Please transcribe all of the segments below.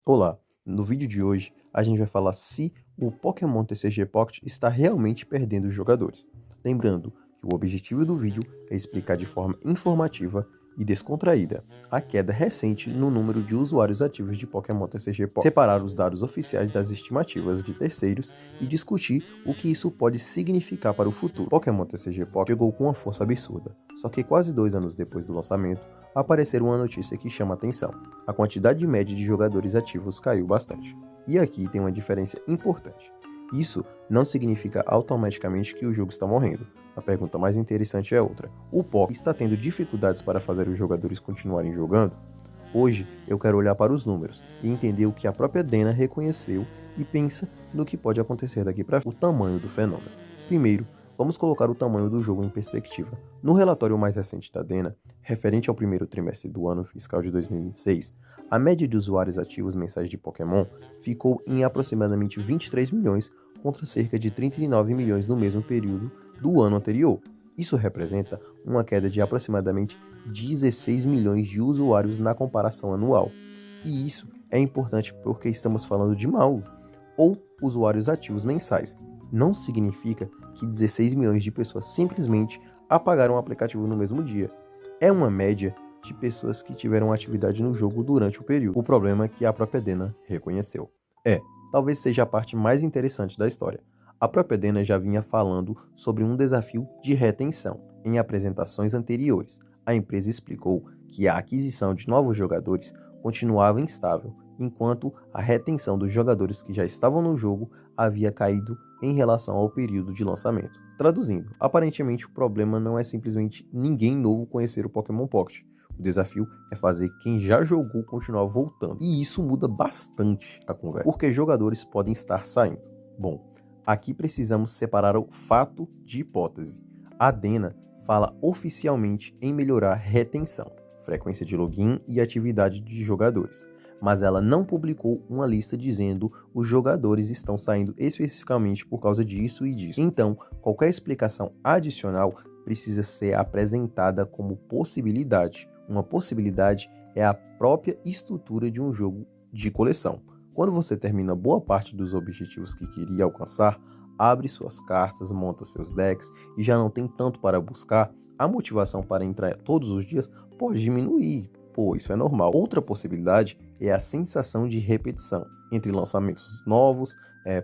Olá, no vídeo de hoje a gente vai falar se o Pokémon TCG Pocket está realmente perdendo os jogadores. Lembrando que o objetivo do vídeo é explicar de forma informativa e descontraída a queda recente no número de usuários ativos de Pokémon TCG Pocket, separar os dados oficiais das estimativas de terceiros e discutir o que isso pode significar para o futuro. Pokémon TCG Pocket chegou com uma força absurda, só que quase 2 anos depois do lançamento, apareceu uma notícia que chama atenção. A quantidade média de jogadores ativos caiu bastante. E aqui tem uma diferença importante. Isso não significa automaticamente que o jogo está morrendo. A pergunta mais interessante é outra. O PoC está tendo dificuldades para fazer os jogadores continuarem jogando? Hoje eu quero olhar para os números e entender o que a própria Dena reconheceu e pensa no que pode acontecer daqui para frente. O tamanho do fenômeno. Primeiro, vamos colocar o tamanho do jogo em perspectiva. No relatório mais recente da Dena, referente ao primeiro trimestre do ano fiscal de 2026, a média de usuários ativos mensais de Pokémon ficou em aproximadamente 23 milhões contra cerca de 39 milhões no mesmo período do ano anterior. Isso representa uma queda de aproximadamente 16 milhões de usuários na comparação anual. E isso é importante porque estamos falando de mal ou usuários ativos mensais. Não significa que 16 milhões de pessoas simplesmente apagaram o aplicativo no mesmo dia. É uma média de pessoas que tiveram atividade no jogo durante o período. O problema é que a própria Dena reconheceu. Talvez seja a parte mais interessante da história. A própria Dena já vinha falando sobre um desafio de retenção em apresentações anteriores. A empresa explicou que a aquisição de novos jogadores continuava instável, enquanto a retenção dos jogadores que já estavam no jogo havia caído em relação ao período de lançamento. Traduzindo, aparentemente o problema não é simplesmente ninguém novo conhecer o Pokémon Pocket. O desafio é fazer quem já jogou continuar voltando. E isso muda bastante a conversa, porque jogadores podem estar saindo. Bom, aqui precisamos separar o fato de hipótese. A Dena fala oficialmente em melhorar retenção, frequência de login e atividade de jogadores, mas ela não publicou uma lista dizendo os jogadores estão saindo especificamente por causa disso e disso. Então, qualquer explicação adicional precisa ser apresentada como possibilidade. Uma possibilidade é a própria estrutura de um jogo de coleção. Quando você termina boa parte dos objetivos que queria alcançar, abre suas cartas, monta seus decks e já não tem tanto para buscar, a motivação para entrar todos os dias pode diminuir. Pô, isso é normal. Outra possibilidade é a sensação de repetição entre lançamentos novos,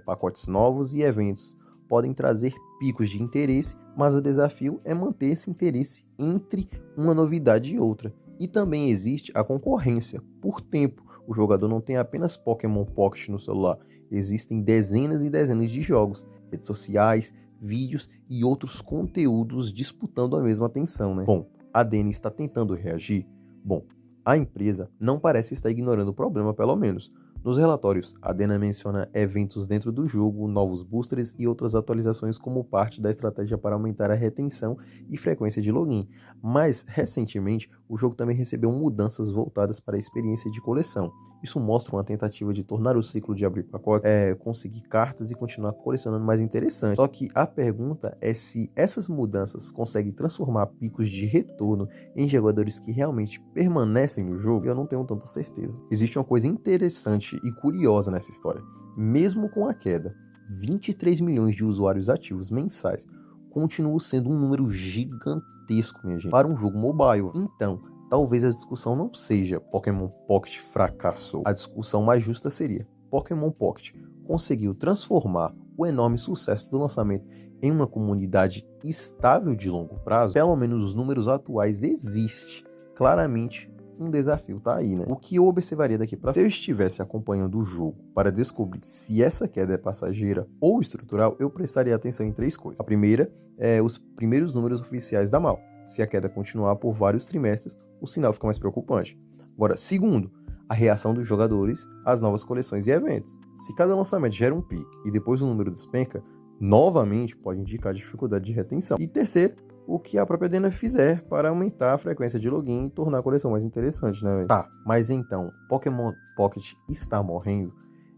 pacotes novos e eventos. Podem trazer picos de interesse, mas o desafio é manter esse interesse entre uma novidade e outra. E também existe a concorrência por tempo. O jogador não tem apenas Pokémon Pocket no celular, existem dezenas e dezenas de jogos, redes sociais, vídeos e outros conteúdos disputando a mesma atenção, né? Bom, a Dena está tentando reagir? Bom, a empresa não parece estar ignorando o problema, pelo menos. Nos relatórios, a Dena menciona eventos dentro do jogo, novos boosters e outras atualizações como parte da estratégia para aumentar a retenção e frequência de login. Mas, recentemente, o jogo também recebeu mudanças voltadas para a experiência de coleção. Isso mostra uma tentativa de tornar o ciclo de abrir pacotes, conseguir cartas e continuar colecionando mais interessante. Só que a pergunta é se essas mudanças conseguem transformar picos de retorno em jogadores que realmente permanecem no jogo. Eu não tenho tanta certeza. Existe uma coisa interessante e curiosa nessa história. Mesmo com a queda, 23 milhões de usuários ativos mensais continua sendo um número gigantesco, minha gente, para um jogo mobile. Então, talvez a discussão não seja Pokémon Pocket fracassou. A discussão mais justa seria: Pokémon Pocket conseguiu transformar o enorme sucesso do lançamento em uma comunidade estável de longo prazo? Pelo menos os números atuais existe. Claramente um desafio tá aí, né? O que eu observaria daqui para frente? Se eu estivesse acompanhando o jogo para descobrir se essa queda é passageira ou estrutural, eu prestaria atenção em 3 coisas. A primeira é os primeiros números oficiais da MAL. Se a queda continuar por vários trimestres, o sinal fica mais preocupante. Agora, segundo, a reação dos jogadores às novas coleções e eventos. Se cada lançamento gera um pique e depois o número despenca, novamente pode indicar dificuldade de retenção. E terceiro, o que a própria Dena fizer para aumentar a frequência de login e tornar a coleção mais interessante, né? Tá, mas então, Pokémon Pocket está morrendo?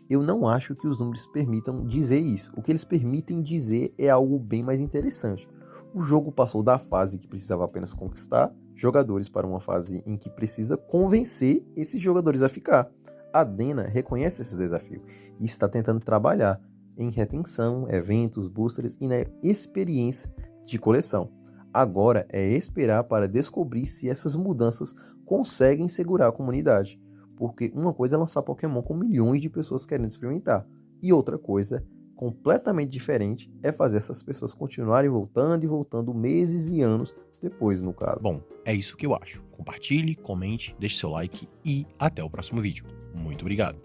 Eu não acho que os números permitam dizer isso. O que eles permitem dizer é algo bem mais interessante. O jogo passou da fase que precisava apenas conquistar jogadores para uma fase em que precisa convencer esses jogadores a ficar. A Dena reconhece esse desafio e está tentando trabalhar em retenção, eventos, boosters e na experiência de coleção. Agora é esperar para descobrir se essas mudanças conseguem segurar a comunidade. Porque uma coisa é lançar Pokémon com milhões de pessoas querendo experimentar, e outra coisa completamente diferente é fazer essas pessoas continuarem voltando e voltando meses e anos depois, no caso. Bom, é isso que eu acho. Compartilhe, comente, deixe seu like e até o próximo vídeo. Muito obrigado.